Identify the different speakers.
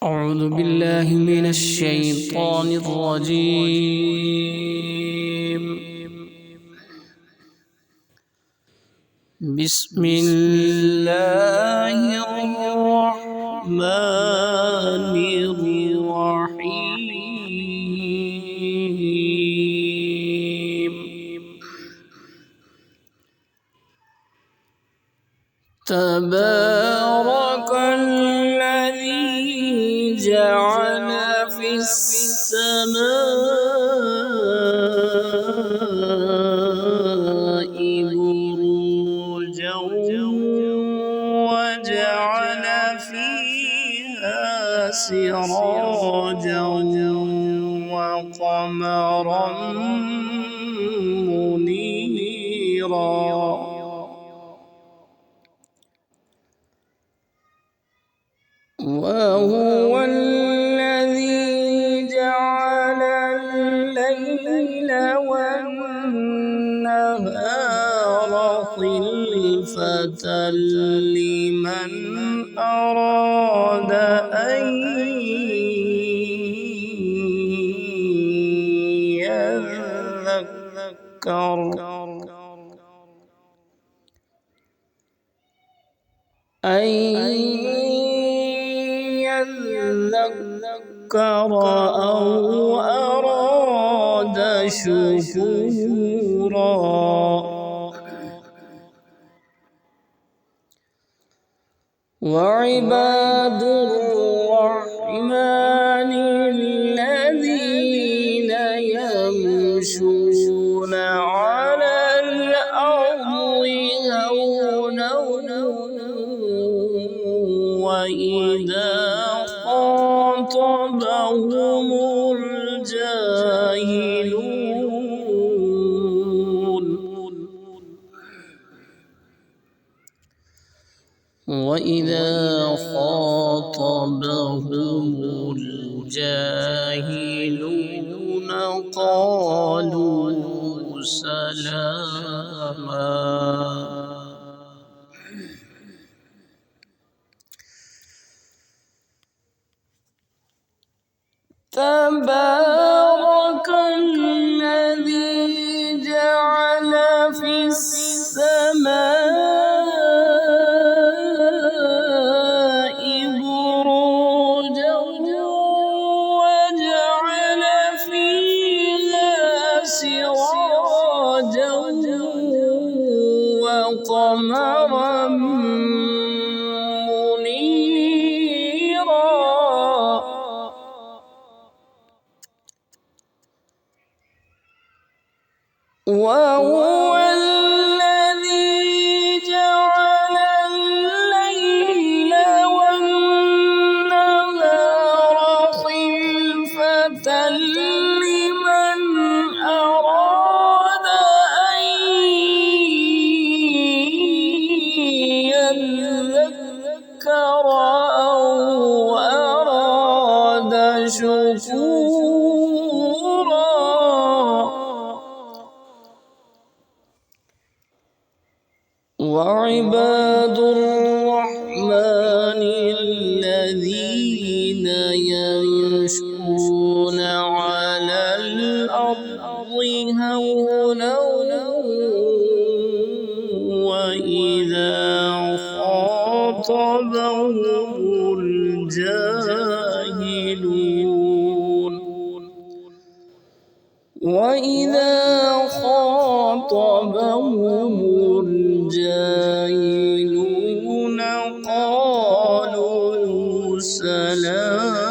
Speaker 1: أعوذ بالله من الشيطان الرجيم. بسم الله الرحمن الرحيم. تبارك الذي جعل في السماء بروجا وجعل فيها سراجا وقمرا منيرا. وهو الذي جعل الليل والنهار خلفة لمن أراد أن يذكر أو أراد شكورا. وعباد الرحمن الذين يمشون على الأرض هونا وإذا خاطبهم الجاهلون قالوا سلاما. تبارك الذي جعل في السماء بروجا وجعل فيها سراجا وقمرا منيرا. وهو الذي جعل الليل والنهار خلفة لمن أراد أن يذكر أو أراد شكورا. وعباد الرحمن الذين يمشون على الأرض هونا وإذا خاطبهم الجاهلون قالوا سلاما.